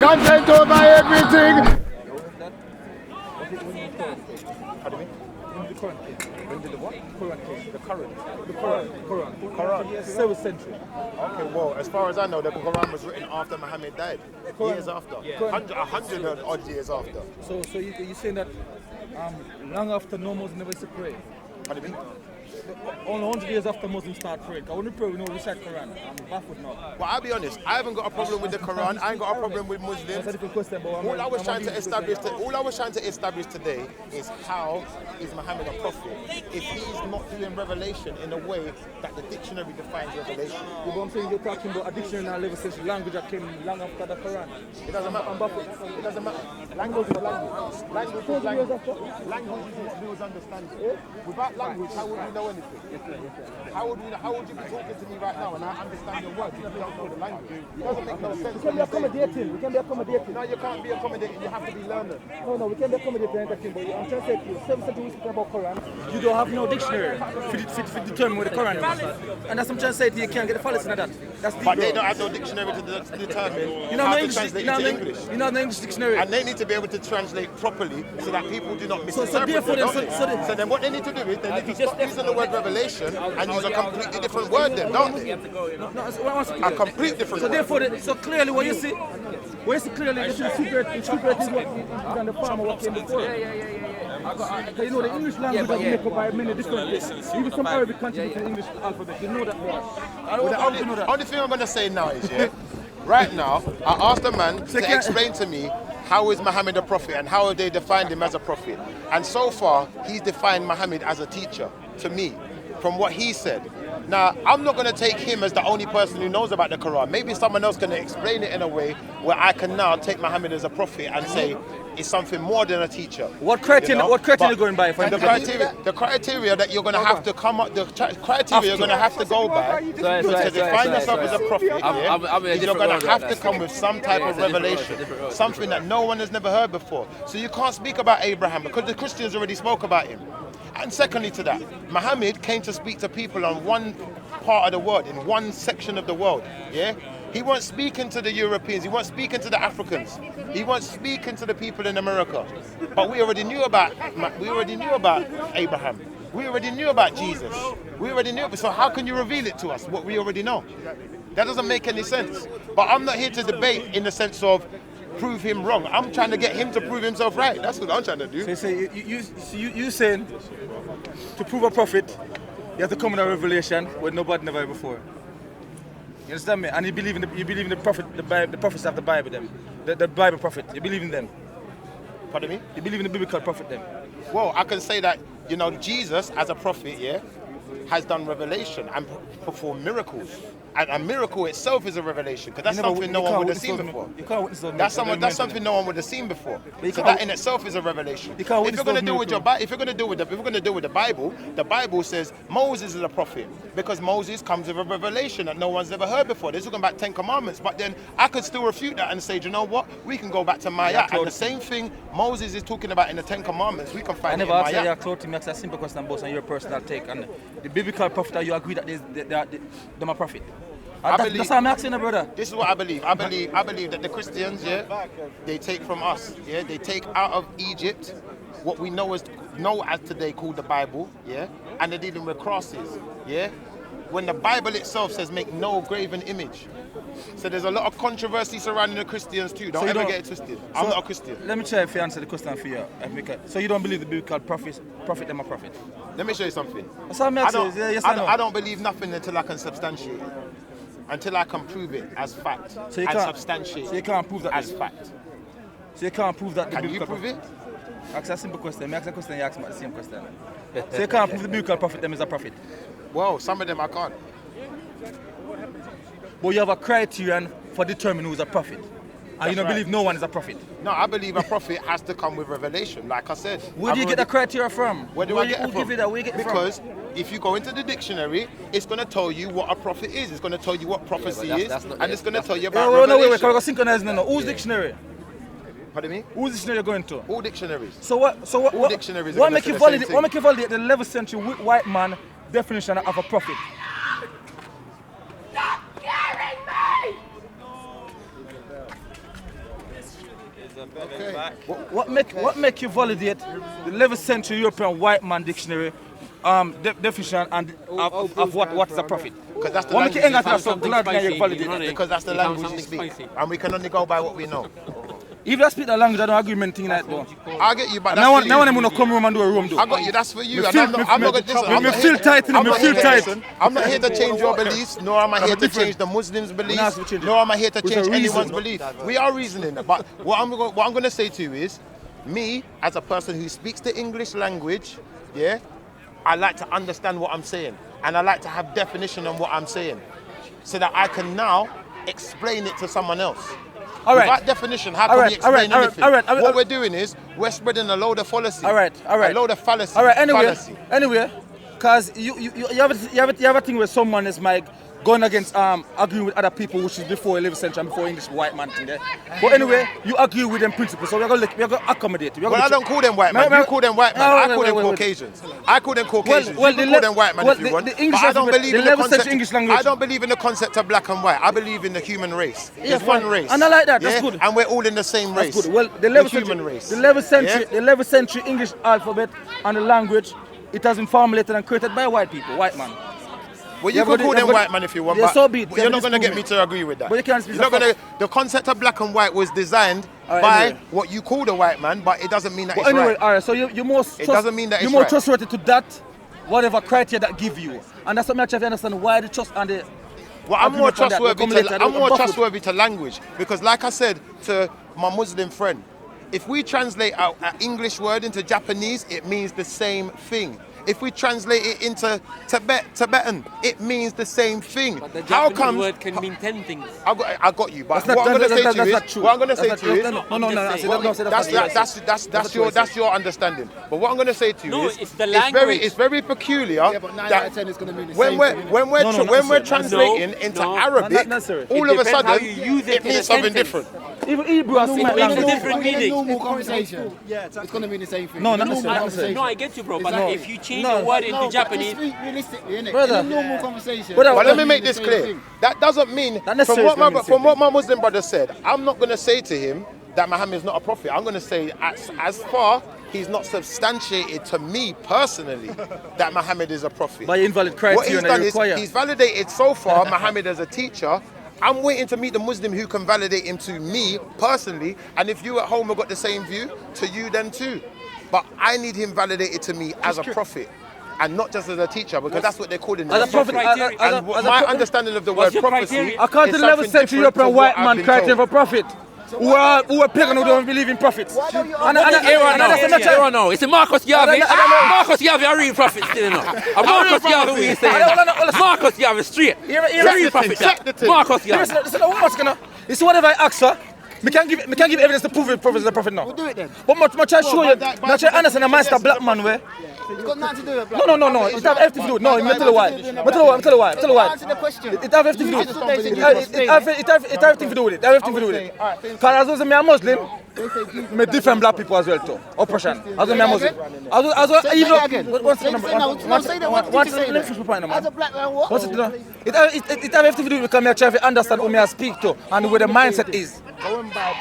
Content over everything. When did the what? Quran came. The Quran. 7th century. Okay, well, as far as I know, the Quran was written after Muhammad died. Years after. 100 and odd years after. So you're saying that long after no Muslims never used to pray? Pardon me? Only 100 years after Muslims start praying. I want to pray, we know recite Quran. I'm baffled now. Well, I'll be honest. I haven't got a problem with the Quran. I ain't got a problem with Muslims. That's a different question, but All I was trying to establish today is how is Muhammad a prophet if he's not doing revelation in a way that the dictionary defines revelation. Yeah, but I'm saying you're talking about a dictionary now, level since language that came long after the Quran. It doesn't matter. I'm baffled. It doesn't matter. Language is language. Language is language. Language is what builds understanding. Without language, how would we know anything? How would you be talking to me right now and I understand your words if you don't know the language? It doesn't make no sense. We can be accommodating. We can be accommodating. No, you can't be accommodating. You have to be learning. No, we can be accommodating and everything, but I'm trying to say to you, 7th century we speaking about Quran, you don't have no dictionary to determine what the Quran is. And that's what I'm trying to say to you, you can't get the fallacy of that. That's deep, But bro. they don't have no dictionary to determine You know how the to English, translate you know into the English. you know the English dictionary. And they need to be able to translate properly so that people do not misinterpret therefore it, don't then- they? So then what they need to do is they need to stop using the word revelation and use a completely different word then, don't they? A complete different So word. therefore, so clearly what you see clearly, this is super is what than the farmer what came before. Because you know the English language is made up by many different things. Even some Arabic contribute to the English alphabet. You know that. Well, the only thing I'm going to say now is, yeah, right now, I asked a man to explain to me how is Muhammad a prophet and how have they defined him as a prophet. And so far, he's defined Muhammad as a teacher to me, from what he said. Now, I'm not going to take him as the only person who knows about the Quran. Maybe someone else can explain it in a way where I can now take Muhammad as a prophet and say it's something more than a teacher. What criteria? What criteria are you going by? For The criteria that you're going to have to come up, the criteria you're going to have to go by to define yourself as a prophet, is you're going to have to come with some type of revelation, something that no one has never heard before. So you can't speak about Abraham because the Christians already spoke about him. And secondly to that, Muhammad came to speak to people on one part of the world, in one section of the world, yeah? He wasn't speaking to the Europeans, he wasn't speaking to the Africans, he wasn't speaking to the people in America. But we already knew about Abraham, we already knew about Jesus, we already knew. So how can you reveal it to us, what we already know? That doesn't make any sense. But I'm not here to debate in the sense of prove him wrong. I'm trying to get him to prove himself right. That's what I'm trying to do. So you saying to prove a prophet, you have to come in a revelation where nobody never heard before. You understand me? And you believe in the prophet, the prophets of the Bible, them, the Bible prophet. You believe in them. Pardon me? You believe in the biblical prophet, them. Well, I can say that, you know, Jesus as a prophet, yeah, has done revelation and performed miracles. And a miracle itself is a revelation because that's something no one would have seen before. That's something no one would have seen before. So that in itself is a revelation. If you're going to deal with the Bible, the Bible says Moses is a prophet because Moses comes with a revelation that no one's ever heard before. They're talking about 10 commandments, but then I could still refute that and say, do you know what? We can go back to Maya, and the same thing Moses is talking about in the 10 commandments, we can find it in Maya. I never asked you a simple question based on your personal take and the biblical prophet. You agree that they're a prophet? That's what I'm asking, brother. This is what I believe. I believe that the Christians, yeah, they take from us, yeah, they take out of Egypt what we know as today called the Bible, yeah, and they're dealing with crosses, yeah. When the Bible itself says make no graven image. So there's a lot of controversy surrounding the Christians too. Don't ever get it twisted. I'm not a Christian. Let me try if you answer the question for you. So you don't believe the biblical prophet them a prophet? Let me show you something. I don't believe nothing until I can substantiate it. Until I can prove it as fact and substantiate so you can't prove that as fact. So you can't prove that. Can you prove it? Ask a simple question. Ask a question. You ask me the same question. So you can't prove the biblical prophet them is a prophet. Well, some of them I can't. But you have a criterion for determining who's a prophet. And you don't believe no one is a prophet. No, I believe a prophet has to come with revelation, like I said. Where do you get the criteria from? Where do I get it from? Give you that? Where you get it from? Because if you go into the dictionary, it's going to tell you what a prophet is. It's going to tell you what prophecy is, and it's going to tell you about revelation. Wait, we're synchronizing now. Whose dictionary? Pardon me? Whose dictionary you're going to? All dictionaries. All dictionaries what make you validate the 11th century white man definition of a prophet? Stop scaring me! What make you validate the 11th century European white man dictionary definition and of what is a prophet? Because that's the What make you language hang you out so glad that you validate it? Because that's the language you speak. And we can only go by what we know. If you speak that language, I don't agree with anything like that. I get you, but that's Now for you. I'm going to come home and do a room, though. I got you, that's for you. Me And feel- I'm not, I'm not me- gonna, listen, me- I'm me not feel here- tight, I'm me not feel here- tight. listen, I'm not here to change your beliefs, nor am I here to different. change the Muslims' We're not beliefs, to change it. nor am I here to With change a reason. anyone's belief. We are reasoning, but what I'm going to say to you is, me, as a person who speaks the English language, yeah, I like to understand what I'm saying, and I like to have definition on what I'm saying, so that I can now explain it to someone else. All right. Without definition, how can we explain anything? all right. What we're doing is we're spreading a load of fallacy. All right. A load of fallacy. All right, fallacy. anyway, because you have a thing where someone is like going against agreeing with other people, which is before 11th century and before English white man thing there. But anyway, you agree with them principles, so we're going to accommodate. Well, I don't call them white man. You call them white man. I call them Caucasians. I call them Caucasians. You can call them white man if you want. But I don't believe in the concept. I don't believe in the concept of black and white. I believe in the human race. There's one race. And I like that. That's good. And we're all in the same race. That's good. Well, the human race. The 11th century English alphabet and the language, it has been formulated and created by white people, white man. Well, you can call them white man if you want, yeah, but so be it. you're not going to get me to agree with that. But you can't speak You're not going to. The concept of black and white was designed by what you call the white man, but it doesn't mean that it's right. All right. So you're more. It doesn't mean that you're it's more right. trustworthy to that, whatever criteria that give you, and that's what I try to understand why the trust and the. Well, I'm more trustworthy to language because, like I said to my Muslim friend, if we translate an English word into Japanese, it means the same thing. If we translate it into Tibetan, it means the same thing. But the Japanese word can mean 10 things. I got you, but what I'm going to say to you is, that's your understanding. But what I'm going to say to you is, it's the language. It's very peculiar. Yeah, but 9 out of 10 is going to mean the same thing. When we're translating into Arabic, all of a sudden it means something different. Even Hebrew has It makes a different In a meaning. normal conversation, it's going to mean the same thing. No, In a not normal necessarily. conversation. No, I get you, bro. But Exactly. if you change the word into Japanese, But just realistically, innit? Brother. In a normal conversation. Brother, But let me it's make the this same clear. thing. That doesn't mean, from what my Muslim brother said, I'm not going to say to him that Muhammad is not a prophet. I'm going to say, as far he's not substantiated to me personally that Muhammad is a prophet. by invalid What criteria he's and done they is require. he's validated so far Muhammad as a teacher. I'm waiting to meet the Muslim who can validate him to me personally. And if you at home have got the same view, to you then too. But I need him validated to me as a prophet. And not just as a teacher, because that's what they're calling him. As a prophet, And my understanding of the word What's your prophecy criteria? according to is the 11th something century different to European what white I've man been criteria told. for prophet, who are pagan, who don't believe in prophets. no. It's a Marcus Garvey. Marcus Garvey, a real prophet still, no. A Marcus Garvey, what you saying? Marcus Garvey, straight. A real prophet. Marcus Garvey. It's whatever I ask her. Me can't give evidence to prove it prophet is a prophet now. We'll do it then. But much I show you, much I understand a master black man way. It's got nothing to do with black. No. It have everything to do. No, me tell you why. Me tell you why. Answer the question. It have everything to do with it. It have everything to do with it. Because as well as me a Muslim, me different black people as well too. Oppression. As well me a Muslim. As well even. As a black man, what? It have everything to do because me try to understand who me I speak to and where the mindset is.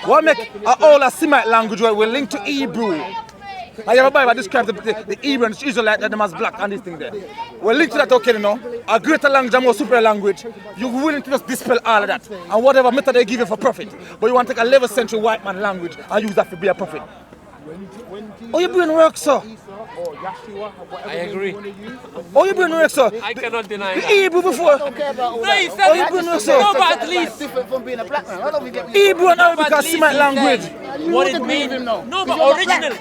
What make all a Semite language where we link to Hebrew? I have a Bible describe the Hebrew and the Israelite that them as black and this thing there. We're linked to that, okay, you know? A greater language, a more superior language. You're willing to just dispel all of that. And whatever method they give you for profit. But you want to take a 11th century white man language and use that to be a prophet. Oh, you brain work, sir. I agree. Oh, you brain work, sir. I cannot deny The that. Hebrew before. No, he said Oh, you brain work, sir. No, but at least. Different from being a black man. I don't think it Hebrew and Arabic But are at least Semite he language. said what it means. No, but original.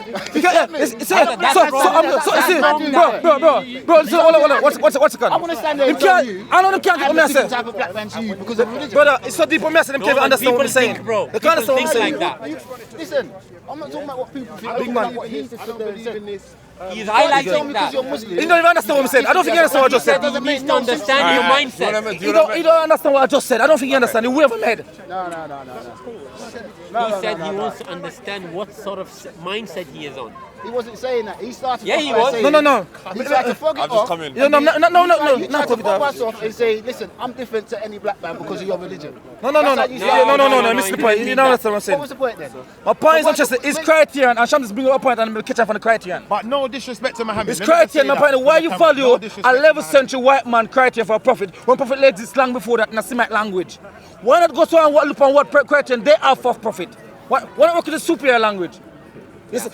What's it called? I want to stand there and tell you. I know them can't get what I different say. type of black man to you because of religion. Brother, it's so deep for me, I can't even understand what I'm saying. Bro, They can't understand what I'm think saying. like that. Listen, I'm not talking about what people think. Big man. What he just said there and said. He's Tell me highlighting because you're that. Muslim. You don't even understand what I'm saying. I don't think you understand what I just said. He needs to understand your mindset. You don't understand what I just said. I don't think you understand. You ever made. He said he wants to understand what sort of mindset he is on. He wasn't saying that. He started. Yeah, he off by was. saying- No. He tried to fog it I've just off. come in. and No, he tried not to fob us off and say, listen, I'm different to any black man because of your religion. No, That's how you say it. miss the point. You know what I'm What saying. was the point then? My point is So interesting. what- It's criterion, and Shamsi bring up a point, and I'm catch up on the criterion. But no disrespect to Muhammad. It's Let me just say criterion, my that. point. Why you No follow disrespect a to 11th Muhammad. century white man criterion for a prophet when prophet laid this slang before that in a Semitic language? Why not go so and look on what criterion they have for prophet? Why not work with the superior language? It's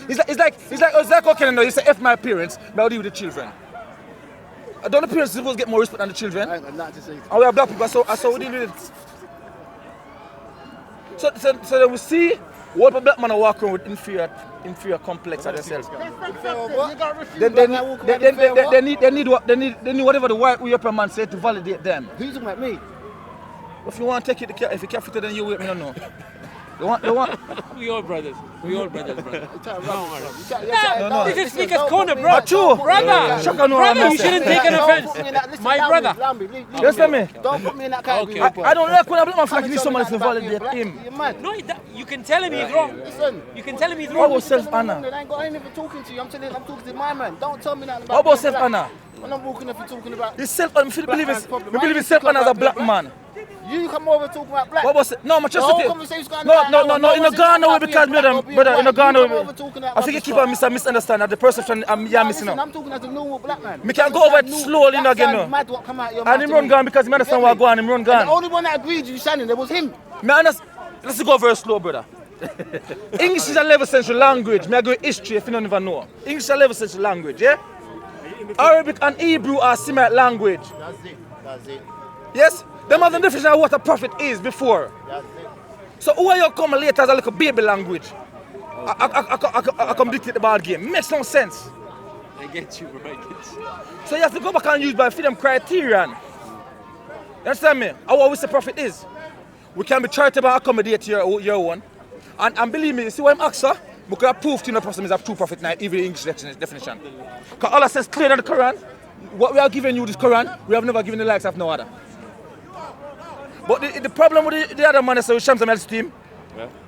like okay, no, you say F my parents, but I'll deal with the children. Don't the parents supposed to get more respect than the children? I ain't got nothing to say. And we are black people, so we deal with it. So then we see what black man are walking with inferior complex at themselves. They need whatever the white European man said to validate them. Who's talking about me? If you want to take it, if you can't fit it, then you wait. Me don't know. They want. We all brothers, brother. No. This is speaker's corner, bro. True. Brother. Shaka no Brother, you answer. shouldn't take an offense. My brother. Yes, tell me. Don't put me in that category. Okay. I don't like when a black man feel like he needs someone to validate him. You're mad. No, you can tell him he's wrong. Listen. You can tell him he's What wrong. about self-honor? I ain't got anything talking to you. I'm talking to my man. Don't tell me that about What about being black. self-honor? I'm not walking if you're talking about. It's self-honor. Black We man's problem. believe Why in self-honor as a you black talking man. You come over talking about black. What was it? No, I'm just The whole okay. conversation's going No, on no, now. no, No in the one's Ghana way talking because about brother, being brother, in the black. Ghana You come over way. talking that I think you rubbish keep stuff. on misunderstanding the perception I'm missing Listen, now. I'm talking as a normal black man. Me can go over it slowly now again now. Mad what come out your And mouth him to run me. gone because he understand what go on, him run And the gone. only one that agreed you standing there was him. Me understand. Let's go very slow, brother. English is a 11th century language. Me I go history if you don't even know. English is a 11th century language, yeah? Arabic and Hebrew are similar language. That's it. Yes? Them have the definition of what a prophet is before. That's it. So who are you come later as a little baby language? I come dictate the ball game. Makes no sense. I get you, bro. I get you. So you have to go back and use by freedom criterion. You understand me? How what we say prophet is. We can be charitable and accommodate your one. And believe me, you see what I'm asking? We could have proved to you no person is a true prophet now, even the English definition. Because Allah says clear in the Quran, what we are giving you this Quran, we have never given the likes of no other. But the problem with the other man is with Shamsi Mel's team,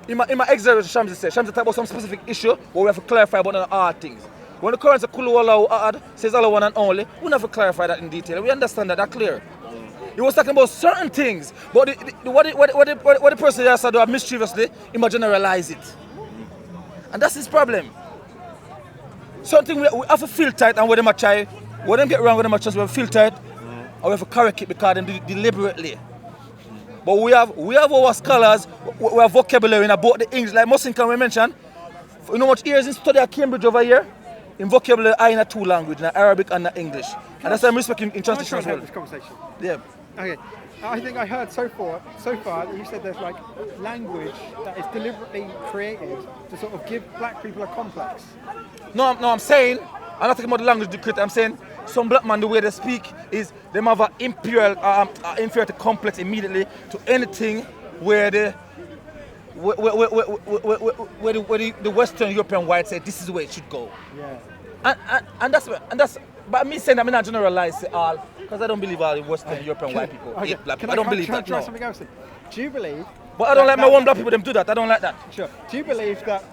in my exile Shamsi said, Shamsi talk about some specific issue where we have to clarify about the hard things. When the Quran says Kulu Allahu Ahad, says Allah one and only, we have to clarify that in detail. We understand that, that's clear. He was talking about certain things, but what the person has said mischievously, he might generalize it. And that's his problem. Something we have to filter it and when them try, when them get wrong, when them just we have to filter it, and we have to correct it because them do it deliberately. But we have our scholars, we have vocabulary about the English, like Muslim can we mention. You know much years in study at Cambridge over here? In vocabulary, I in a two language, in Arabic and in English. And that's why I'm respecting in translation as well. This conversation. Yeah. Okay. I think I heard so far that you said there's like language that is deliberately created to sort of give black people a complex. No, I'm saying, I'm not talking about the language decree, I'm saying some black man, the way they speak is they have an inferiority complex immediately to anything where the Western European whites say this is the way it should go. Yeah. And that's but me saying that I'm not generalize it all because I don't believe all the Western European white people hate black people. I don't believe can I that. try No. something else then? Do you believe? But I don't like my one black people them do that. I don't like that. Sure. Do you believe that?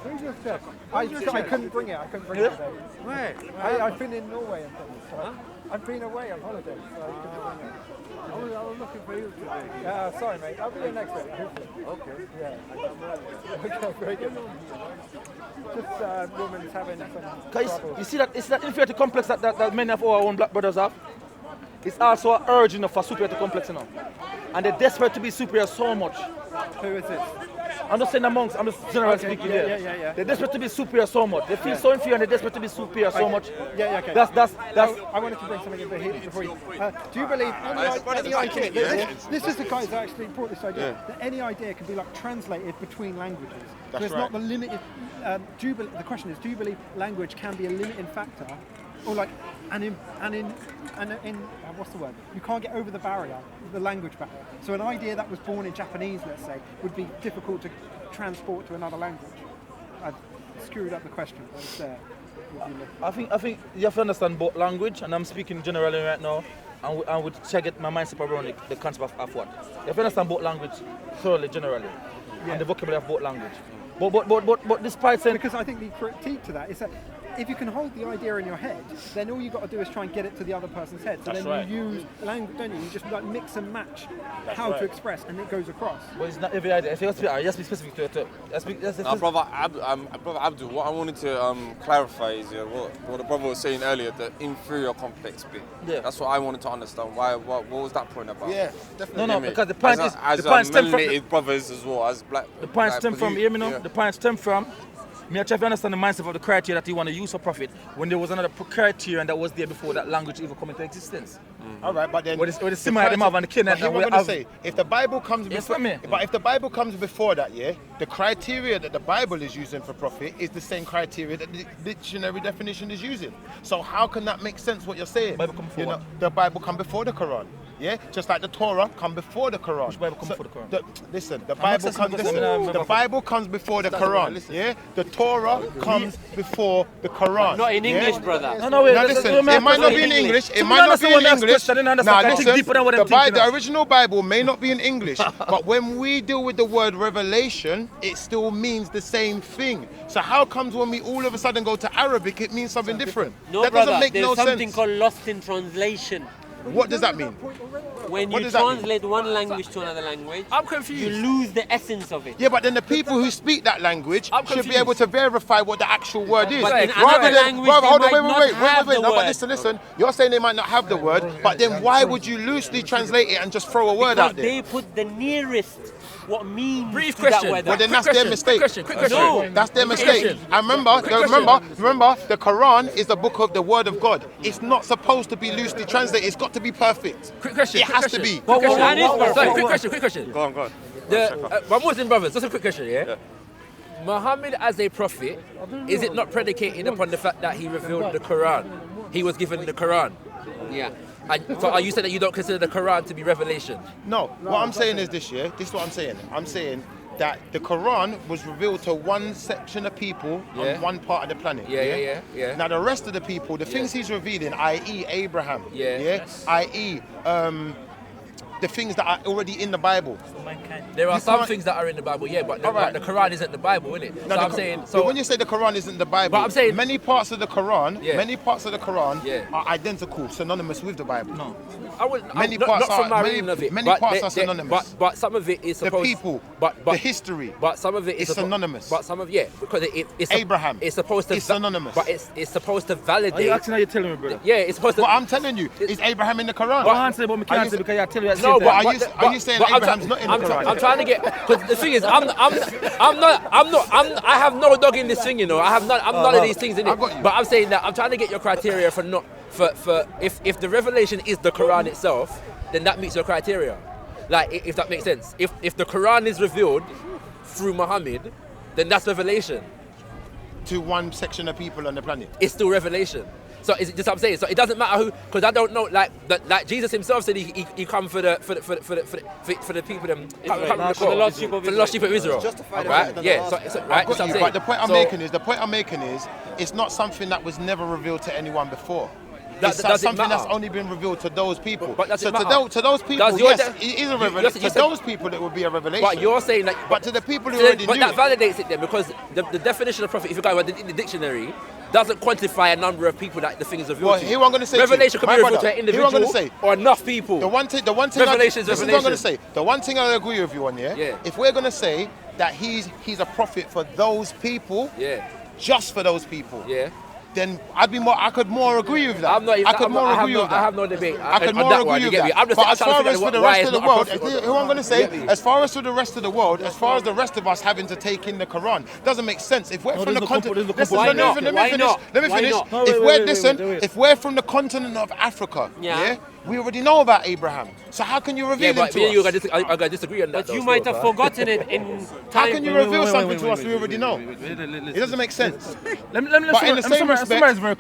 Who's your chef? I couldn't bring it. I couldn't bring it today. Where? I've been in Norway and things. So I've been away on holiday, so I couldn't bring it. I was looking for you today. Sorry, mate. I'll be here next week. Hopefully. Okay. Yeah. Okay, very good. Just women's having some trouble. You see that it's that inferiority complex that many of our own black brothers have. It's also an urge for superiority complex, you know. And they're desperate to be superior so much. Who is it? I'm not saying amongst, I'm just generally speaking here. Yeah. They're desperate to be superior so much. They feel so inferior and they're desperate to be superior so much. Yeah, okay. That's I wanted to bring something in here before you. Do you believe any idea? This is the guy that actually brought this idea. That any idea can be like translated between languages. So That's it's not the limited. The question is, do you believe language can be a limiting factor, or like, and what's the word? You can't get over the barrier, the language barrier. So an idea that was born in Japanese, let's say, would be difficult to transport to another language. I've screwed up the question, but it's there. I think you have to understand both language, and I'm speaking generally right now, and would check it my mindset around the concept of what. You have to understand both language thoroughly, generally, and the vocabulary of both language. But despite saying, Because I think the critique to that is that if you can hold the idea in your head, then all you've got to do is try and get it to the other person's head. So That's then right. you use language, don't you? You just like mix and match how to express, and it goes across. but it's not every idea. If you have to be specific to it. Now, brother Abdul, what I wanted to clarify is what the brother was saying earlier, the inferior complex bit. Yeah. That's what I wanted to understand. What was that point about? Yeah, definitely. No, Yeah, because the mate. point as is as the point stem from melanated brothers as well as black. the point stem from. Hear me now. Yeah. The point stem from. Me, I try to understand the mindset of the criteria that you want to use for profit when there was another criterion that was there before that language even come into existence. All right, but then What is similar them have and the kin But that here we what I'm gonna have- say, if the Bible comes Yes, before, me. but if the Bible comes before that, yeah, the criteria that the Bible is using for profit is the same criteria that the dictionary definition is using. So how can that make sense? What you're saying? Bible come before You know, what? the Bible come before the Quran. Yeah, just like the Torah come before the Quran. Which Bible come before the Quran? Listen, the not Bible saying comes. because Listen, I'm not- the Bible comes before the Quran. listen. Yeah, the Torah comes before the Quran. Not in yeah? English, brother. No, wait. Now listen, it might not be in English. It might not be in English. Now listen, deeper than what I'm the thinking. the original Bible may not be in English, but when we deal with the word revelation, it still means the same thing. So how comes when we all of a sudden go to Arabic, it means something different? No, That brother, doesn't make there's no something sense. called lost in translation. What does that mean? When What you does that mean? translate one language to another language, I'm you confused. lose the essence of it. Yeah, but then the people who speak that language I'm should be confused. able to verify what the actual word is. But in Rather another than- language, brother, they hold on, might wait, not wait, have the no, but word. listen. You're saying they might not have the word, but then why would you loosely translate it and just throw a word Because out there? they put the nearest what means Brief to that question. word. Well, then that's their mistake. Quick question. No. That's their mistake. And remember, the Quran is the book of the word of God. It's not supposed to be loosely translated. It's got to be perfect. Quick question. It has to be. Quick question. That is perfect. Sorry, quick question. Go on. My Muslim brothers, just a quick question, yeah? Muhammad as a prophet, is it not predicated upon the fact that he revealed the Quran? He was given the Quran. Yeah. And so are you saying that you don't consider the Quran to be revelation? No, what I'm saying is this, yeah? This is what I'm saying. I'm saying that the Quran was revealed to one section of people Yeah. on one part of the planet. Yeah. Now the rest of the people, the things he's revealing, i.e. Abraham, Yeah. i.e. The things that are already in the Bible. There are You some can't- things that are in the Bible, yeah, but Alright. the Quran isn't the Bible, is it? So Now, I'm the- saying, but so when you say the Quran isn't the Bible, But I'm saying- many parts of the Quran, Yeah. Yeah. are identical, synonymous with the Bible. No. I would many not, parts not from are- my many- reading of it. many but parts are synonymous. But some of it is The supposed. people, but the history. But some of it is It's synonymous. But some of because it's Abraham. It's supposed to. It's synonymous. But it's supposed to Are you validate. asking how you telling me, brother? Yeah, it's supposed to. But I'm telling you, is Abraham in the Quran? Don't answer, but me Are can't you answer s- because I tell you at the No, same but time. are you saying Abraham's not in the Quran? I'm trying to get because the thing is, I have no dog in this thing, you know. I'm none of these things in I it. got you. But I'm saying that I'm trying to get your criteria for not for if the revelation is the Quran itself, then that meets your criteria. Like if that makes sense. If the Quran is revealed through Muhammad, then that's revelation. To one section of people on the planet. It's still revelation. So is it just what I'm saying? So it doesn't matter who, because I don't know. Like Jesus himself said he come for the people them. For the lost sheep of For the lost sheep of Israel. Justified right? than Yeah. the So last right. I That's got what I'm you, saying. but the point I'm So- making is, it's not something that was never revealed to anyone before. Does It's it something that's matter? only been revealed to those people. But does so it matter? to those people, Does your yes, de- it is a you- revelation. you To said- those people, it would be a revelation. But you're saying that. But to the people who already But knew that it, validates it then, because the definition of prophet, if you go in the dictionary, doesn't quantify a number of people that the thing is revealed Well, to. here what I'm gonna say to you, Revelation could my be revealed brother, to an here what I'm individual gonna say. or enough people. the one thing, Revelation is this is what I'm gonna revelation. say. The one thing I agree with you on, Yeah. if we're gonna say that he's a prophet for those people, Yeah. just for those people, Yeah. then I could more agree with that. I'm not even. I could more agree with that. I have no debate. I could on more that agree one, you with get me? that. I'm just But as trying to far figure as for out the why rest it's of the not a world, prophet. who I'm going to say, You get me? as far as for the rest of the world, as far as the rest of us having to take in the Quran, doesn't make sense. If we're from the continent, listen, Why let me not? finish. Why not? Let me Why finish. not? No, If wait, we're wait, listen, wait. if we're from the continent of Africa, Yeah. we already know about Abraham. So how can you Yeah, reveal but him me and you to us? I gotta disagree on that. But though, you might still, have bro. forgotten it in How time. can you reveal something to us we already know? It doesn't make sense. Let me But in the same summarize very respect, quick.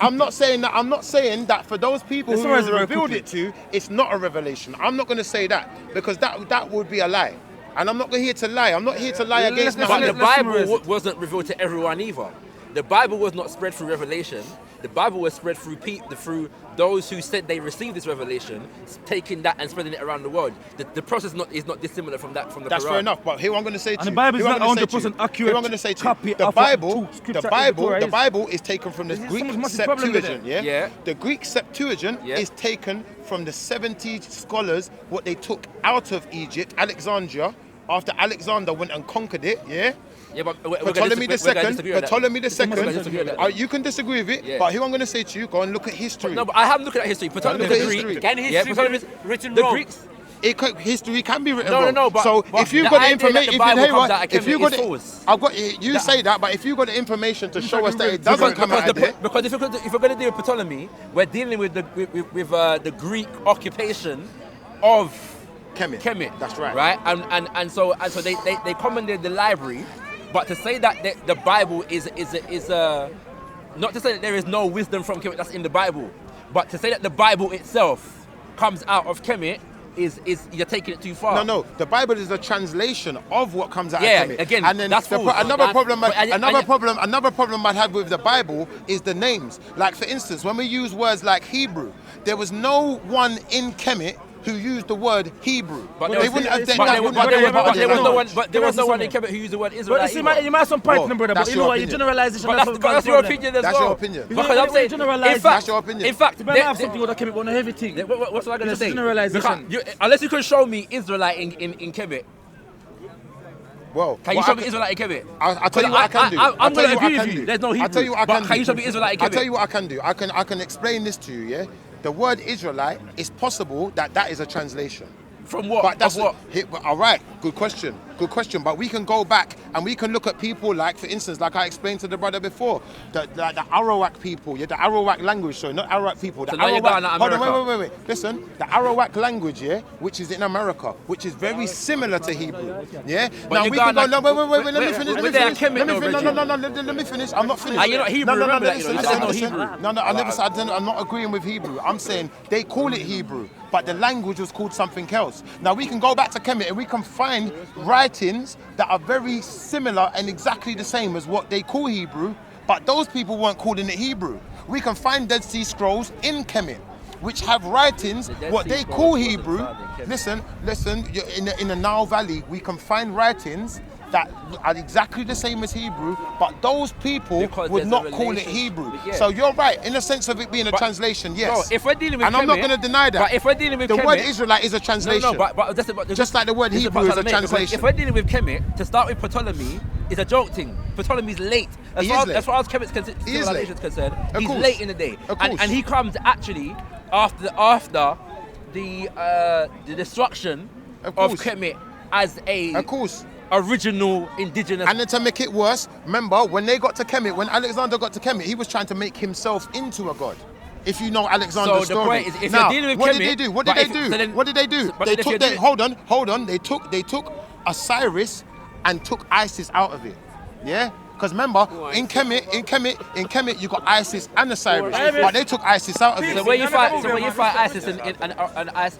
I'm not saying that for those people Let's who summarize it very revealed quickly. it to, it's not a revelation. I'm not going to say that because that would be a lie. And I'm not here to lie. I'm not here to lie against let's- But Muhammad. the Bible wasn't revealed to everyone either. The Bible was not spread through revelation. The Bible was spread through through those who said they received this revelation, taking that and spreading it around the world. The process is not dissimilar from that from the That's Quran. fair enough. But here I'm going to say to you. the Bible is here I'm not gonna say to 100% you, accurate here I'm going to say to copy you. of what The Bible is taken from the Greek massive problem with Septuagint. it. Yeah. The Greek Septuagint is taken from the 70 scholars what they took out of Egypt, Alexandria, after Alexander went and conquered it. Yeah. Yeah, but we're gonna Ptolemy the second. Ptolemy You can disagree with it, but here I'm going to say to you, go and look at history. No, but I haven't looked at history. Ptolemy Look at the Greek. history. Can history be written The wrong? Greeks. History can be written No, wrong. but so if you've the got the idea that information, the Bible comes out of if you Kemet got is it, false. I've got you say that, but if you got the information to show us that it doesn't come out of it, Because if we're going to deal with Ptolemy, we're dealing with the Greek occupation of Kemet. That's right. Right, and so they commandeered the library, but to say that the Bible is not to say that there is no wisdom from Kemet that's in the Bible, but to say that the Bible itself comes out of Kemet is you're taking it too far. No, the Bible is a translation of what comes out of Kemet. Again, and then that's false. another problem I'd have with the Bible is the names. Like for instance, when we use words like Hebrew, there was no one in Kemet who used the word Hebrew. But there was no one in Kemet who used the word Israelite. But you might have some point, brother. But you know what? Your generalization. That's your opinion as well. That's your opinion. Because I'm saying, that's your opinion. In fact, you might have something with a Kemet, but not everything. What's I going to say? Generalization. Unless you can show me Israelite in Kemet. Well, can you show me Israelite in Kemet? I'll tell you what I can do. I'm going to agree with you. There's no Hebrew. I'll tell you what I can do. Can you show me Israelite in Kemet? I'll tell you what I can do. I can explain this to you, yeah? The word Israelite, it's possible that is a translation. From what? But that's what? All right, good question. But we can go back and we can look at people like, for instance, like I explained to the brother before, the Arawak people, the Arawak language, sorry, not Arawak people. The Arawak, hold on, wait. Listen, the Arawak language, which is in America, which is very similar to Hebrew, yeah? Now we can go, wait, let me finish. Let me finish. I'm not finished. You're not Hebrew, remember that, you know, there's no Hebrew. No, I never said, I'm not agreeing with Hebrew. I'm saying they call it Hebrew, but the language was called something else. Now we can go back to Kemet and we can find writings that are very similar and exactly the same as what they call Hebrew, but those people weren't calling it Hebrew. We can find Dead Sea Scrolls in Kemet, which have writings what they call Hebrew. Listen, in the Nile Valley, we can find writings that are exactly the same as Hebrew, but those people would not call it Hebrew. Yeah. So you're right, in the sense of it being a translation, yes. No, if we're dealing with and I'm not going to deny that. But if we're dealing with the word Israelite is a translation. But just like the word Hebrew is a translation. If we're dealing with Kemet, to start with Ptolemy is a joke thing. Ptolemy's late. As far as Kemet's civilization is concerned, he's late in the day. And he comes actually after the destruction of Kemet as a original indigenous. And then to make it worse, remember when they got to Kemet, when Alexander got to Kemet, he was trying to make himself into a god. If you know Alexander's story. Point is, if now, you're dealing with what Kemet, did they do? What did they do? They took hold on. They took Osiris and took Isis out of it. Yeah? Because remember, in Kemet, you got Isis and Osiris, but they took Isis out of it. So where you find Isis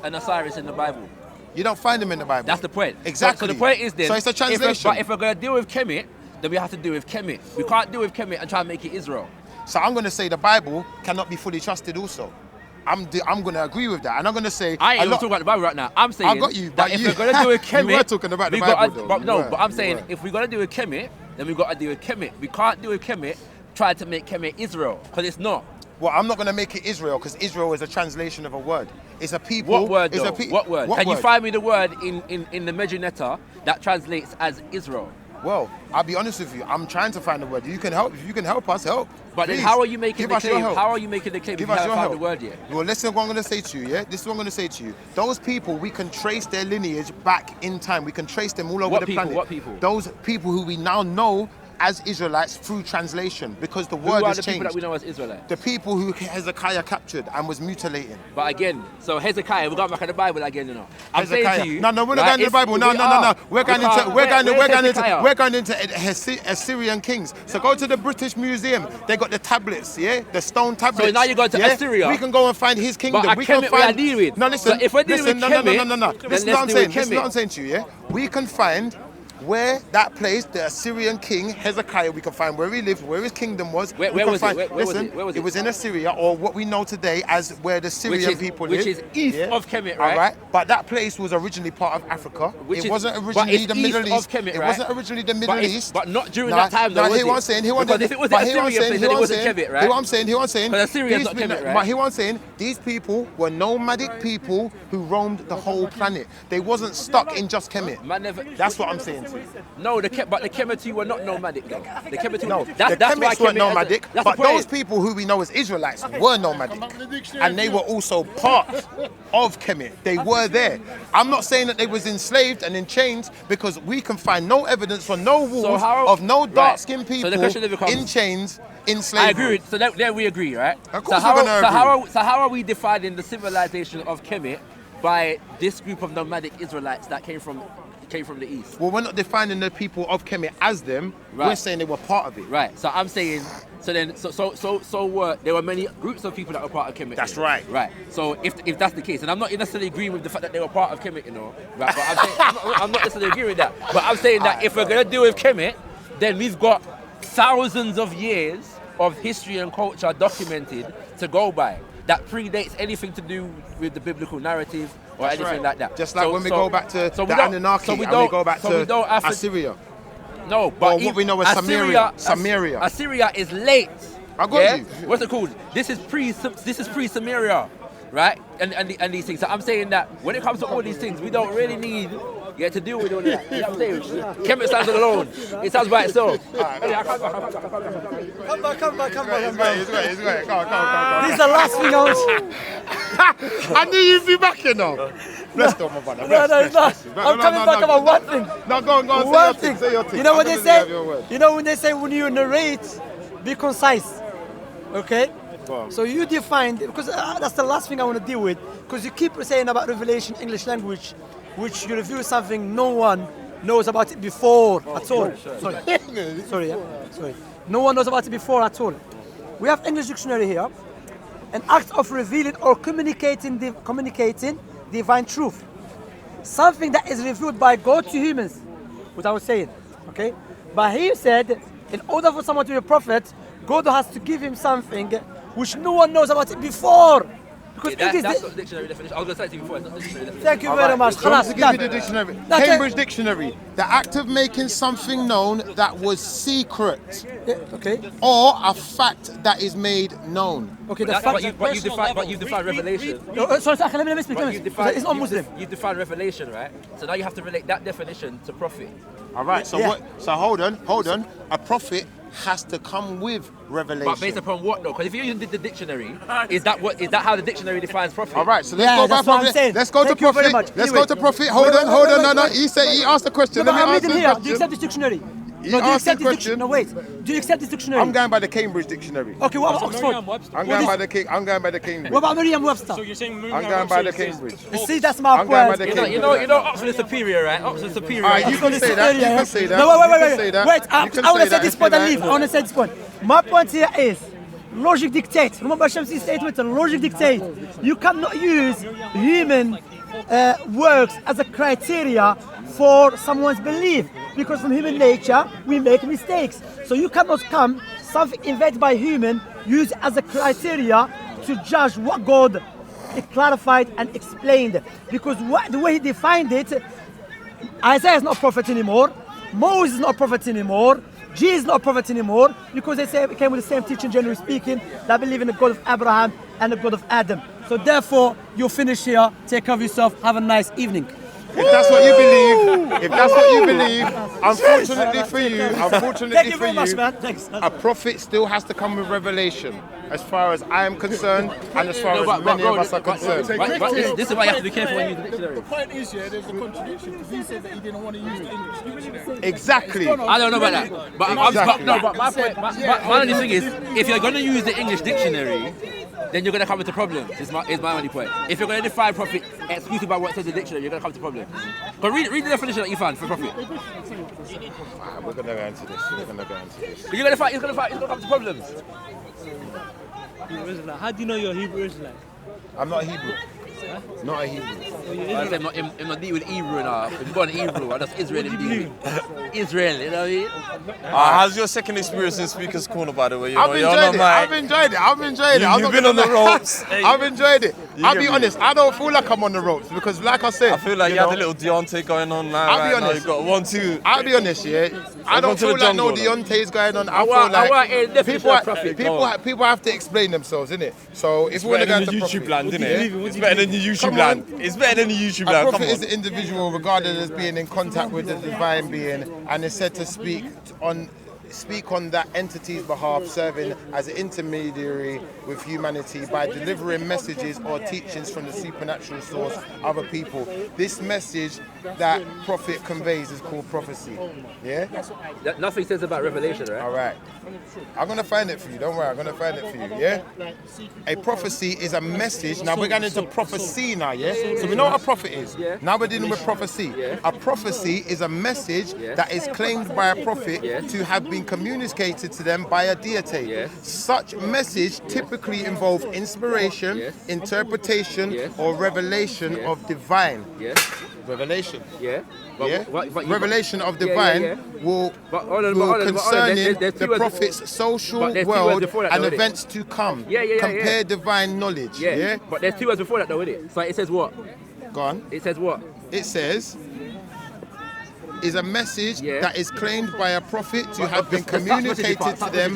and Osiris in the Bible? You don't find them in the Bible. That's the point. Exactly. So the point is then, so it's a translation. If we're going to deal with Kemet, then we have to deal with Kemet. We can't deal with Kemet and try and make it Israel. So I'm going to say the Bible cannot be fully trusted also. I'm going to agree with that. And I'm going to say... I ain't even talking about the Bible right now. I'm saying I got you, that if we're going to deal with Kemet... You were talking about the Bible, though. But I'm saying if we're going to deal with Kemet, then we've got to deal with Kemet. We can't deal with Kemet trying to make Kemet Israel, because it's not. Well, I'm not going to make it Israel, because Israel is a translation of a word. It's a people... What word, though? What word? Can you find me the word in the Medjugorje that translates as Israel? Well, I'll be honest with you. I'm trying to find the word. You can help. If you can help us, help. But please. then how are you making the claim? How are you making the claim if you haven't found the word yet? Well, listen to what I'm going to say to you, yeah? This is what I'm going to say to you. Those people, we can trace their lineage back in time. We can trace them all over the planet. What people? Those people who we now know as Israelites through translation, because the word has changed. Who are the people that we know as Israelites? The people who Hezekiah captured and was mutilating. But again, so Hezekiah, we're going back in the Bible again, you know. I'm saying to you... No, we're not going to the Bible. No. We're going into Assyrian kings. So go to the British Museum. They got the tablets, yeah? The stone tablets. So now you go to Assyria. We can go and find his kingdom. But Kemet we are dealing with. No, listen. So if we're dealing with Kemet, Listen to what I'm saying to you, yeah? We can find where that place, the Assyrian king Hezekiah, we can find where he lived, where his kingdom was. Where was it? Where was it? Where was it? It was in Assyria, or what we know today as where the Syrian people live. Which is east of Kemet, right? All right. But that place was originally part of Africa. It wasn't originally the Middle East. Kemet, it wasn't originally the Middle East. But not during that time, though, was he wasn't saying. Because if it was an Assyrian place, then it wasn't Kemet, right? He wasn't saying. But Assyria's not Kemet, right? But he wasn't saying these people were nomadic people who roamed the whole planet. They wasn't stuck in just Kemet. That's what I'm saying to you. No, but the Kemetu were not nomadic though. The Kemetu, no, that's the why Kemites were Kemet nomadic, but those people who we know as Israelites were nomadic. And they were also part of Kemet. They were there. I'm not saying that they was enslaved and in chains, because we can find no evidence on no walls of no dark-skinned people in chains in slavery. I agree. So there we agree, right? Of course we're gonna agree. So how are we defining the civilization of Kemet by this group of nomadic Israelites that came from the east? Well, we're not defining the people of Kemet as them. Right. We're saying they were part of it. Right. So I'm saying, there were many groups of people that were part of Kemet. That's right. Right. So if that's the case, and I'm not necessarily agreeing with the fact that they were part of Kemet, you know, right? But I'm not necessarily agreeing with that. But I'm saying that if we're gonna deal with Kemet, then we've got thousands of years of history and culture documented to go by that predates anything to do with the biblical narrative or anything like that. Just like when we go back to the Anunnaki and we go back to Assyria. No, but what we know as Samaria. Assyria is late. I got you. What's it called? This is pre-Samaria, right? And these things. So I'm saying that when it comes to all these things, we don't really need to deal with all of that. You know what I'm saying? Kemet stands alone. It stands by itself. Come back. It's great. Come on. This is the last thing I was... I knew you'd be back, you know. Bless them, my brother. I'm coming back about one thing. No, go on. One thing. Say your thing. You know what they say? You know when they say when you narrate, be concise. Okay? So you define, because that's the last thing I want to deal with, because you keep saying about Revelation English language, which you review something no one knows about it before at all. Sorry. No one knows about it before at all. We have English dictionary here. An act of revealing or communicating divine truth. Something that is revealed by God to humans, what I was saying. Okay? But he said, in order for someone to be a prophet, God has to give him something which no one knows about it before. Because that's not the dictionary definition. I was going to say it to you before, it's not the dictionary definition. Thank you very much. So to give you the dictionary. Cambridge Dictionary. The act of making something known that was secret. Okay. Or a fact that is made known. Okay, But you define revelation. Sorry, let me speak. It's not Muslim. You define revelation, right? So now you have to relate that definition to prophet. All right, so So hold on. A prophet has to come with revelation. But based upon what though? Because if you use the dictionary, is that how the dictionary defines prophet? All right, so let's go back prophet. Let's go to prophet. Let's go to prophet. Hold on. No. He asked the question. No, I'm reading here. Do you accept this dictionary? No, do you accept this dictionary? No, wait. Do you accept this dictionary? I'm going by the Cambridge Dictionary. Okay, what about Oxford? I'm going by the Cambridge. What about Merriam-Webster? So you're saying I'm going by the Cambridge. See, that's my point. You know Oxford is superior, right? Oxford is superior. You can say that. You can say that. No, wait. I want to say this point and leave. I want to say this point. My point here is logic dictates. Remember Shamsi's statement, logic dictates. You cannot use human works as a criteria for someone's belief, because from human nature we make mistakes. So you cannot come something invented by human use as a criteria to judge what God clarified and explained, because the way he defined it, Isaiah is not a prophet anymore, Moses is not a prophet anymore, Jesus is not a prophet anymore, because they say came with the same teaching, generally speaking, that believe in the God of Abraham and the God of Adam. So therefore, you finish here, take care of yourself, have a nice evening. If that's what you believe, unfortunately for you, a prophet still has to come with revelation, as far as I am concerned, and as far as many of us are concerned. This is why you have to be careful when you use the dictionary. The point is, there's a contradiction, because he said that he didn't want to use the English dictionary. Exactly. I don't know about that. But my only thing is, if you're going to use the English dictionary, then you're going to come into problems, is my only point. If you're going to define prophet exclusively by what says in the dictionary, you're going to come to problems. But read the definition that you found for prophet. We're going to go into this. You're going to come to problems. How do you know you're Hebrew Israelite? I'm not Hebrew. Not a Hebrew. I said, I'm not dealing with Hebrew now. If you go on Hebrew, that's Israeli deal. Israel, you know what I mean? How's your second experience in Speaker's Corner, by the way? I've enjoyed it. You've been on the ropes. I've enjoyed it. I'll be honest, I don't feel like I'm on the ropes because, like I said, I feel like you had a little Deontay going on now. I'll be honest. You've got 1-2. I'll be honest, yeah. I don't feel like no Deontay's going on. I feel like people have to explain themselves, innit? So if we want to go into YouTube land, innit? It's better than the YouTube land. It's better than the YouTube land. A prophet is the individual regarded as being in contact with the divine being and is said to speak on that entity's behalf, serving as an intermediary with humanity by delivering messages or teachings from the supernatural source, other people. This message that prophet conveys is called prophecy. Yeah? Nothing says about revelation, right? All right. I'm going to find it for you. Don't worry. I'm going to find it for you. Yeah? A prophecy is a message. Now we're going into prophecy now, yeah? So we know what a prophet is. Yeah. Now we're dealing with prophecy. Yeah. A prophecy is a message that is claimed by a prophet to have been communicated to them by a deity. Yes. Such message typically involve inspiration, interpretation, or revelation of divine. Yes. Revelation. Yeah. But revelation of divine will concerning the prophet's social world and events to come. Compare divine knowledge. Yeah. But there's 2 words before that though, isn't it? So it says what? Go on. It says what? It says is a message that is claimed by a prophet to have been communicated to them,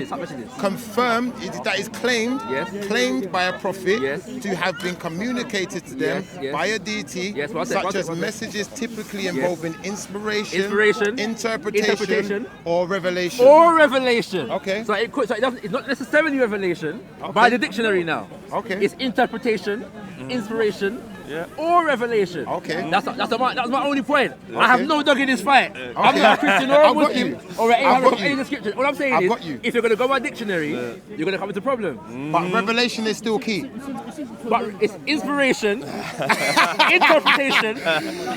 confirmed, that is claimed by a prophet to have been communicated to them by a deity, such as messages typically involving inspiration, interpretation, or revelation. Okay. So it's not necessarily revelation by the dictionary now. Okay. It's interpretation, inspiration, or revelation. Okay. That's my only point. Okay. I have no dog in this fight. I'm not a Christian or a Muslim or an Abraham from any description. All I'm saying is, if you're going to go by dictionary, you're going to come into a problem. But revelation is still key. But it's inspiration, interpretation,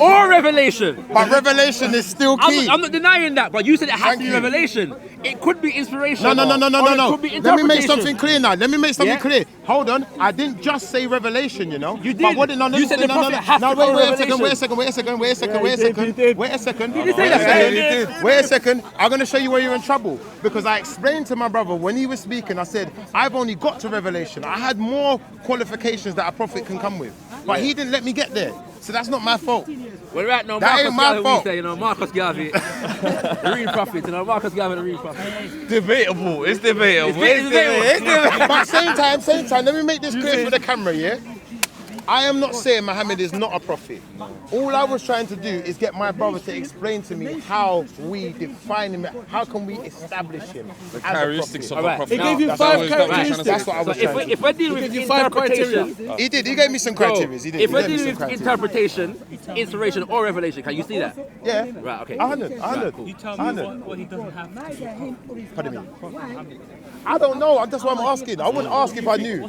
or revelation. But revelation is still key. I'm not denying that, but you said it has to be revelation. It could be inspiration. No. It could be let me make something clear now. Clear. Hold on. I didn't just say revelation, you know. You did. You said the prophet has to be revelation. Wait a second. Did you say that? Wait a second. I'm going to show you where you're in trouble. Because I explained to my brother when he was speaking, I said, I've only got to revelation. I had more qualifications that a prophet can come with. But he didn't let me get there. So that's not my fault. Well, right now, that ain't my fault. Say, Marcus Garvey, the real prophet, Marcus Garvey, the real prophet. Debatable. It's debatable. But same time, let me make this clear for the camera, yeah? I am not saying Muhammad is not a prophet. All I was trying to do is get my brother to explain to me how we define him, how can we establish him the characteristics of a prophet. He gave you 5 characteristics. That's what I was trying to do. If we're dealing with interpretation, he gave me some criteria. If we're dealing with interpretation, inspiration, or revelation, can you see that? Yeah. Right, okay. 100. You tell me what he doesn't have. Pardon me. I don't know. That's what I'm asking. I wouldn't ask if I knew.